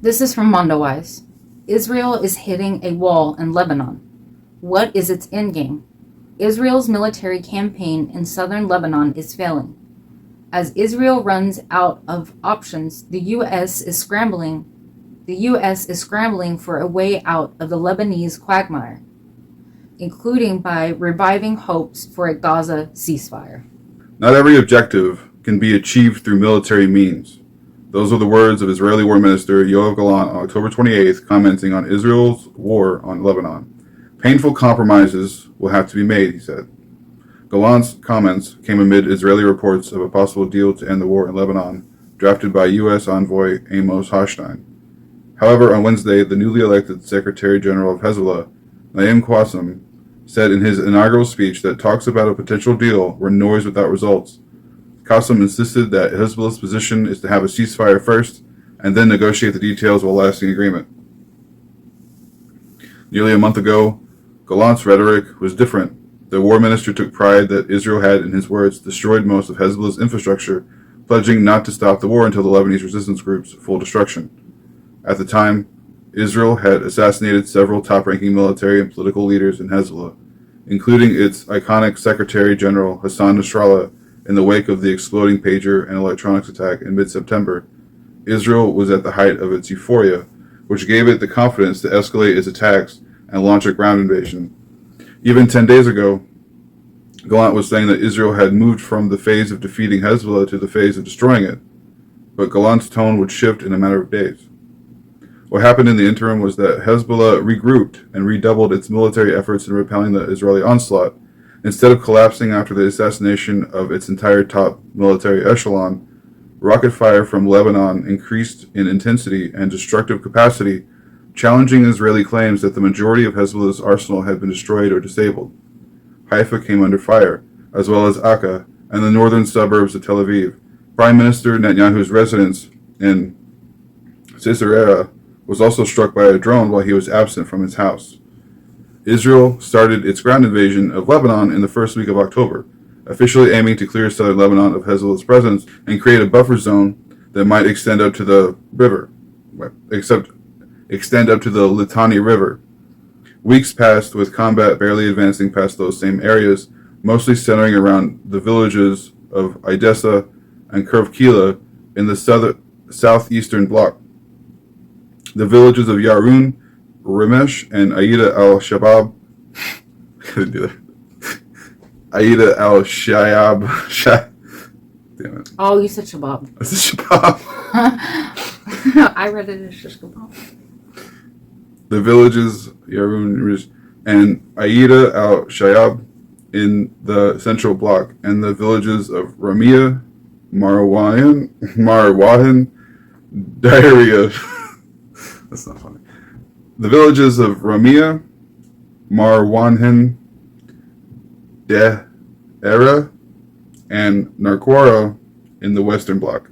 This is from MondoWise. Israel is hitting a wall in Lebanon. What is its endgame? Israel's military campaign in southern Lebanon is failing. As Israel runs out of options, the U.S. is scrambling for a way out of the Lebanese quagmire, including by reviving hopes for a Gaza ceasefire. Not every objective can be achieved through military means. Those are the words of Israeli War Minister Yoav Gallant on October 28th, commenting on Israel's war on Lebanon. Painful compromises will have to be made, he said. Gallant's comments came amid Israeli reports of a possible deal to end the war in Lebanon, drafted by U.S. envoy Amos Hochstein. However, on Wednesday, the newly elected Secretary General of Hezbollah, Naim Qassem, said in his inaugural speech that talks about a potential deal were noise without results. Qassem insisted that Hezbollah's position is to have a ceasefire first and then negotiate the details of a lasting agreement. Nearly a month ago, Gallant's rhetoric was different. The war minister took pride that Israel had, in his words, destroyed most of Hezbollah's infrastructure, pledging not to stop the war until the Lebanese resistance group's full destruction. At the time, Israel had assassinated several top-ranking military and political leaders in Hezbollah, including its iconic Secretary General Hassan Nasrallah in the wake of the exploding pager and electronics attack in mid-September. Israel was at the height of its euphoria, which gave it the confidence to escalate its attacks and launch a ground invasion. Even 10 days ago, Gallant was saying that Israel had moved from the phase of defeating Hezbollah to the phase of destroying it, but Gallant's tone would shift in a matter of days. What happened in the interim was that Hezbollah regrouped and redoubled its military efforts in repelling the Israeli onslaught. Instead of collapsing after the assassination of its entire top military echelon, rocket fire from Lebanon increased in intensity and destructive capacity, challenging Israeli claims that the majority of Hezbollah's arsenal had been destroyed or disabled. Haifa came under fire, as well as Akka and the northern suburbs of Tel Aviv. Prime Minister Netanyahu's residence in Caesarea was also struck by a drone while he was absent from his house. Israel started its ground invasion of Lebanon in the first week of October, officially aiming to clear southern Lebanon of Hezbollah's presence and create a buffer zone that might extend up to the Litani River. Weeks passed with combat barely advancing past those same areas, mostly centering around the villages of Edessa and Kirv-Kila in the southeastern bloc. The villages of Yarun, Rimesh, and Aida al-Shabab. Couldn't do that. Aida al-Shayab. Damn it. Oh, you said Shabab. I said Shabab. I read it as just Shabab. The villages Yarun, Rimesh, and Aida al-Shayab in the central bloc, and the villages of Ramia, Marwahin, Diarrhea. That's not funny. The villages of Ramia, Marwanhin, De'era, and Narquara in the Western Bloc.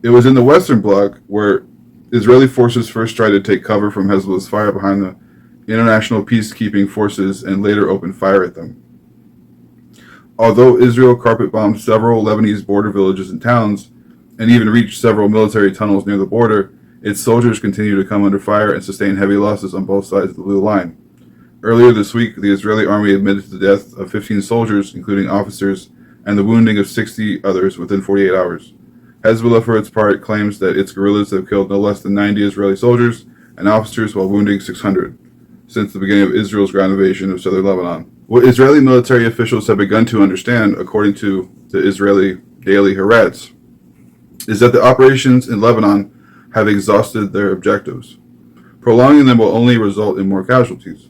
It was in the Western Bloc where Israeli forces first tried to take cover from Hezbollah's fire behind the international peacekeeping forces and later opened fire at them. Although Israel carpet-bombed several Lebanese border villages and towns, and even reached several military tunnels near the border, its soldiers continue to come under fire and sustain heavy losses on both sides of the Blue Line. Earlier this week, the Israeli army admitted to the death of 15 soldiers, including officers, and the wounding of 60 others within 48 hours. Hezbollah, for its part, claims that its guerrillas have killed no less than 90 Israeli soldiers and officers while wounding 600 since the beginning of Israel's ground invasion of southern Lebanon. What Israeli military officials have begun to understand, according to the Israeli daily Haaretz, is that the operations in Lebanon have exhausted their objectives. Prolonging them will only result in more casualties.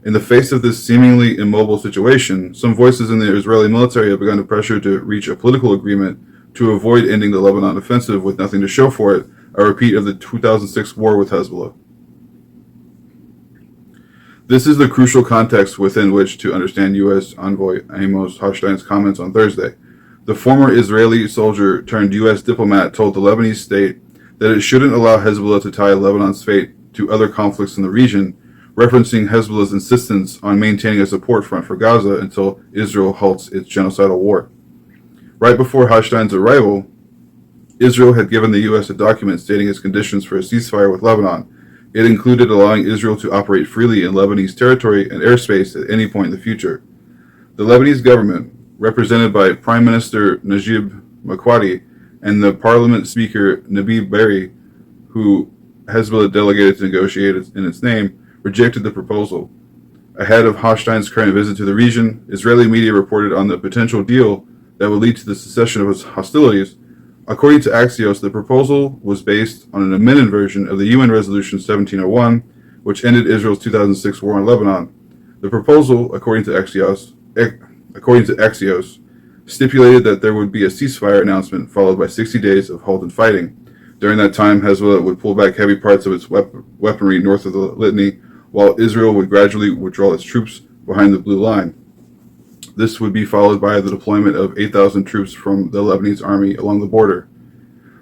In the face of this seemingly immobile situation, some voices in the Israeli military have begun to pressure to reach a political agreement to avoid ending the Lebanon offensive with nothing to show for it, a repeat of the 2006 war with Hezbollah. This is the crucial context within which to understand U.S. envoy Amos Hochstein's comments on Thursday. The former Israeli soldier turned U.S. diplomat told the Lebanese state that it shouldn't allow Hezbollah to tie Lebanon's fate to other conflicts in the region, referencing Hezbollah's insistence on maintaining a support front for Gaza until Israel halts its genocidal war. Right before Hochstein's arrival, Israel had given the U.S. a document stating its conditions for a ceasefire with Lebanon. It included allowing Israel to operate freely in Lebanese territory and airspace at any point in the future. The Lebanese government, represented by Prime Minister Najib Mikati and the Parliament Speaker Nabih Berri, who Hezbollah delegated to negotiate in its name, rejected the proposal. Ahead of Hochstein's current visit to the region, Israeli media reported on the potential deal that would lead to the cessation of hostilities. According to Axios, the proposal was based on an amended version of the UN Resolution 1701, which ended Israel's 2006 war in Lebanon. The proposal, according to Axios, stipulated that there would be a ceasefire announcement followed by 60 days of halted fighting. During that time, Hezbollah would pull back heavy parts of its weaponry north of the Litany, while Israel would gradually withdraw its troops behind the Blue Line. This would be followed by the deployment of 8,000 troops from the Lebanese army along the border.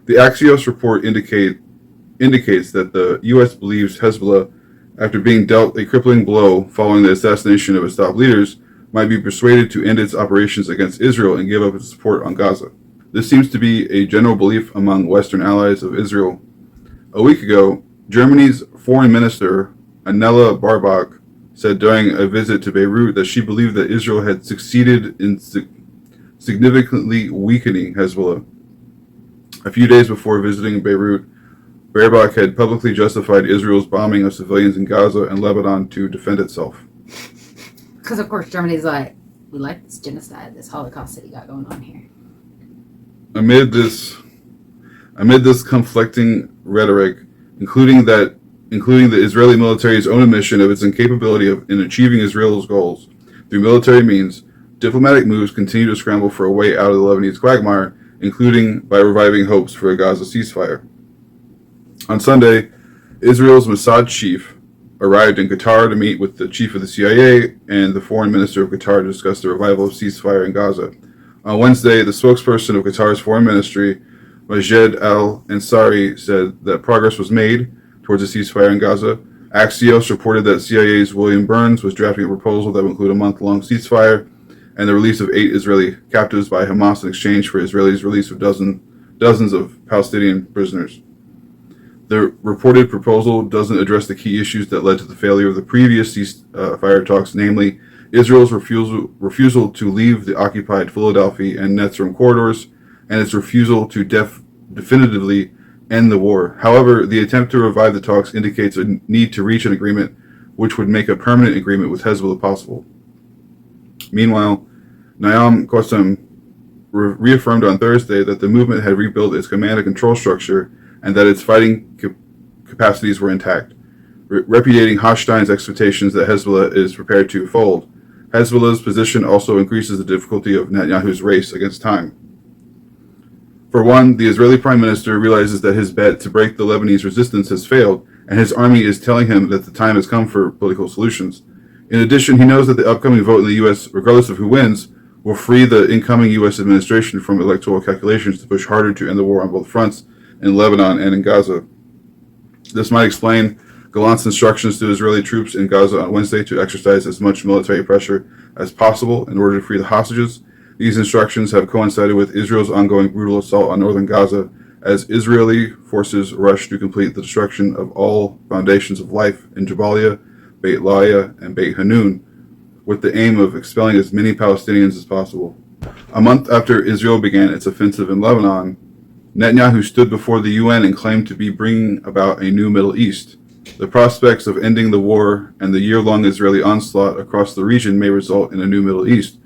The Axios report indicates that the U.S. believes Hezbollah, after being dealt a crippling blow following the assassination of its top leaders, might be persuaded to end its operations against Israel and give up its support on Gaza. This seems to be a general belief among Western allies of Israel. A week ago, Germany's foreign minister, Annela Baerbock, said during a visit to Beirut that she believed that Israel had succeeded in significantly weakening Hezbollah. A few days before visiting Beirut, Baerbock had publicly justified Israel's bombing of civilians in Gaza and Lebanon to defend itself. Because, of course, Germany's like, we like this genocide, this Holocaust that you got going on here. Amid this conflicting rhetoric, including the Israeli military's own admission of its incapability in achieving Israel's goals through military means, diplomatic moves continue to scramble for a way out of the Lebanese quagmire, including by reviving hopes for a Gaza ceasefire. On Sunday, Israel's Mossad chief arrived in Qatar to meet with the chief of the CIA and the foreign minister of Qatar to discuss the revival of ceasefire in Gaza. On Wednesday, the spokesperson of Qatar's foreign ministry, Majed Al-Ansari, said that progress was made towards a ceasefire in Gaza. Axios reported that CIA's William Burns was drafting a proposal that would include a month-long ceasefire and the release of 8 Israeli captives by Hamas in exchange for Israel's release of dozens of Palestinian prisoners. The reported proposal doesn't address the key issues that led to the failure of the previous ceasefire talks, namely Israel's refusal to leave the occupied Philadelphia and Netzarim corridors and its refusal to definitively end the war. However, the attempt to revive the talks indicates a need to reach an agreement which would make a permanent agreement with Hezbollah possible. Meanwhile, Naam Qassem reaffirmed on Thursday that the movement had rebuilt its command and control structure and that its fighting capacities were intact, repudiating Hochstein's expectations that Hezbollah is prepared to fold. Hezbollah's position also increases the difficulty of Netanyahu's race against time. For one, the Israeli Prime Minister realizes that his bet to break the Lebanese resistance has failed, and his army is telling him that the time has come for political solutions. In addition, he knows that the upcoming vote in the U.S., regardless of who wins, will free the incoming U.S. administration from electoral calculations to push harder to end the war on both fronts, in Lebanon and in Gaza. This might explain Gallant's instructions to Israeli troops in Gaza on Wednesday to exercise as much military pressure as possible in order to free the hostages. These instructions have coincided with Israel's ongoing brutal assault on northern Gaza as Israeli forces rush to complete the destruction of all foundations of life in Jabalia, Beit Lahiya, and Beit Hanun, with the aim of expelling as many Palestinians as possible. A month after Israel began its offensive in Lebanon, Netanyahu stood before the UN and claimed to be bringing about a new Middle East. The prospects of ending the war and the year-long Israeli onslaught across the region may result in a new Middle East,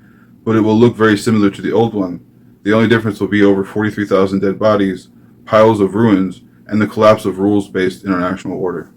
but it will look very similar to the old one. The only difference will be over 43,000 dead bodies, piles of ruins, and the collapse of rules-based international order.